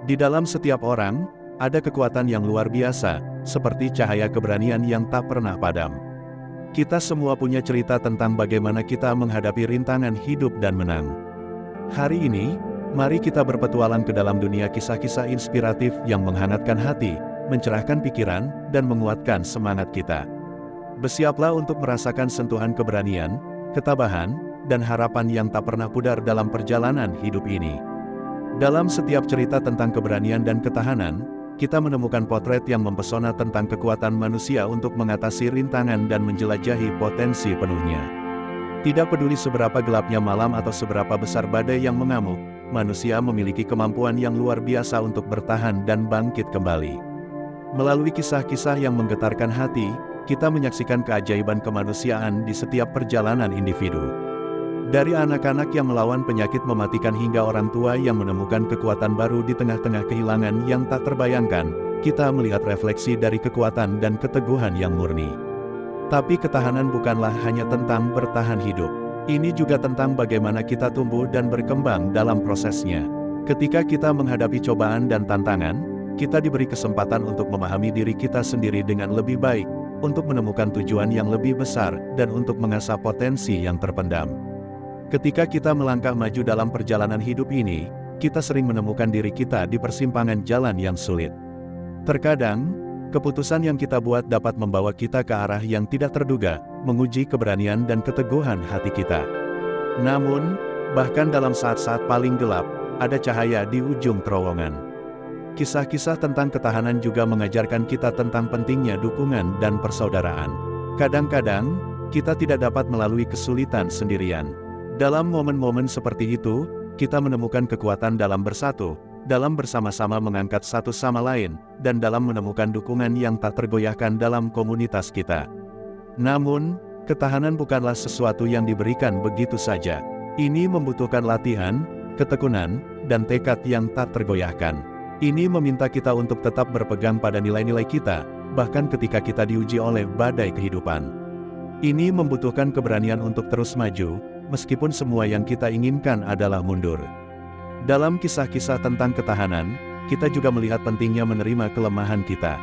Di dalam setiap orang, ada kekuatan yang luar biasa, seperti cahaya keberanian yang tak pernah padam. Kita semua punya cerita tentang bagaimana kita menghadapi rintangan hidup dan menang. Hari ini, mari kita berpetualang ke dalam dunia kisah-kisah inspiratif yang menghangatkan hati, mencerahkan pikiran, dan menguatkan semangat kita. Bersiaplah untuk merasakan sentuhan keberanian, ketabahan, dan harapan yang tak pernah pudar dalam perjalanan hidup ini. Dalam setiap cerita tentang keberanian dan ketahanan, kita menemukan potret yang mempesona tentang kekuatan manusia untuk mengatasi rintangan dan menjelajahi potensi penuhnya. Tidak peduli seberapa gelapnya malam atau seberapa besar badai yang mengamuk, manusia memiliki kemampuan yang luar biasa untuk bertahan dan bangkit kembali. Melalui kisah-kisah yang menggetarkan hati, kita menyaksikan keajaiban kemanusiaan di setiap perjalanan individu. Dari anak-anak yang melawan penyakit mematikan hingga orang tua yang menemukan kekuatan baru di tengah-tengah kehilangan yang tak terbayangkan, kita melihat refleksi dari kekuatan dan keteguhan yang murni. Tapi ketahanan bukanlah hanya tentang bertahan hidup. Ini juga tentang bagaimana kita tumbuh dan berkembang dalam prosesnya. Ketika kita menghadapi cobaan dan tantangan, kita diberi kesempatan untuk memahami diri kita sendiri dengan lebih baik, untuk menemukan tujuan yang lebih besar, dan untuk mengasah potensi yang terpendam. Ketika kita melangkah maju dalam perjalanan hidup ini, kita sering menemukan diri kita di persimpangan jalan yang sulit. Terkadang, keputusan yang kita buat dapat membawa kita ke arah yang tidak terduga, menguji keberanian dan keteguhan hati kita. Namun, bahkan dalam saat-saat paling gelap, ada cahaya di ujung terowongan. Kisah-kisah tentang ketahanan juga mengajarkan kita tentang pentingnya dukungan dan persaudaraan. Kadang-kadang, kita tidak dapat melalui kesulitan sendirian. Dalam momen-momen seperti itu, kita menemukan kekuatan dalam bersatu, dalam bersama-sama mengangkat satu sama lain, dan dalam menemukan dukungan yang tak tergoyahkan dalam komunitas kita. Namun, ketahanan bukanlah sesuatu yang diberikan begitu saja. Ini membutuhkan latihan, ketekunan, dan tekad yang tak tergoyahkan. Ini meminta kita untuk tetap berpegang pada nilai-nilai kita, bahkan ketika kita diuji oleh badai kehidupan. Ini membutuhkan keberanian untuk terus maju, meskipun semua yang kita inginkan adalah mundur. Dalam kisah-kisah tentang ketahanan, kita juga melihat pentingnya menerima kelemahan kita.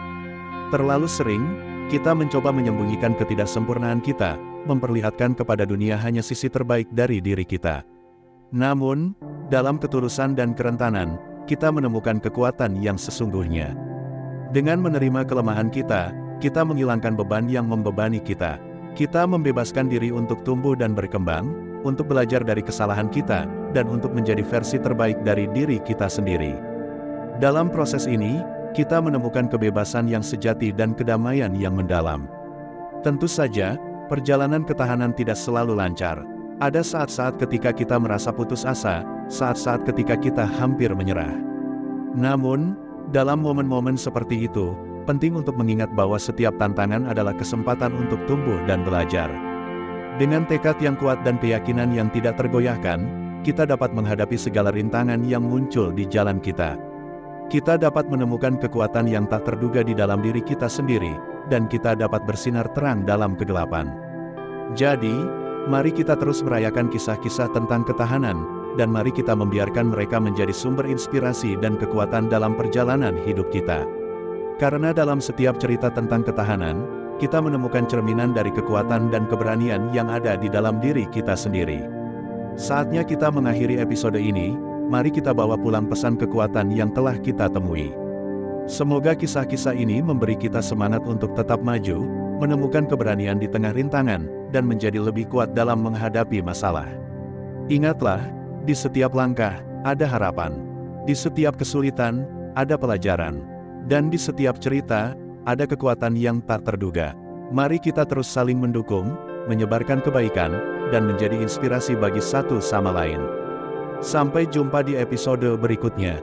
Terlalu sering, kita mencoba menyembunyikan ketidaksempurnaan kita, memperlihatkan kepada dunia hanya sisi terbaik dari diri kita. Namun, dalam ketulusan dan kerentanan, kita menemukan kekuatan yang sesungguhnya. Dengan menerima kelemahan kita, kita menghilangkan beban yang membebani kita. Kita membebaskan diri untuk tumbuh dan berkembang, untuk belajar dari kesalahan kita, dan untuk menjadi versi terbaik dari diri kita sendiri. Dalam proses ini, kita menemukan kebebasan yang sejati dan kedamaian yang mendalam. Tentu saja, perjalanan ketahanan tidak selalu lancar. Ada saat-saat ketika kita merasa putus asa, saat-saat ketika kita hampir menyerah. Namun, dalam momen-momen seperti itu, penting untuk mengingat bahwa setiap tantangan adalah kesempatan untuk tumbuh dan belajar. Dengan tekad yang kuat dan keyakinan yang tidak tergoyahkan, kita dapat menghadapi segala rintangan yang muncul di jalan kita. Kita dapat menemukan kekuatan yang tak terduga di dalam diri kita sendiri, dan kita dapat bersinar terang dalam kegelapan. Jadi, mari kita terus merayakan kisah-kisah tentang ketahanan, dan mari kita membiarkan mereka menjadi sumber inspirasi dan kekuatan dalam perjalanan hidup kita. Karena dalam setiap cerita tentang ketahanan, kita menemukan cerminan dari kekuatan dan keberanian yang ada di dalam diri kita sendiri. Saatnya kita mengakhiri episode ini, mari kita bawa pulang pesan kekuatan yang telah kita temui. Semoga kisah-kisah ini memberi kita semangat untuk tetap maju, menemukan keberanian di tengah rintangan, dan menjadi lebih kuat dalam menghadapi masalah. Ingatlah, di setiap langkah, ada harapan. Di setiap kesulitan, ada pelajaran. Dan di setiap cerita, ada kekuatan yang tak terduga. Mari kita terus saling mendukung, menyebarkan kebaikan, dan menjadi inspirasi bagi satu sama lain. Sampai jumpa di episode berikutnya.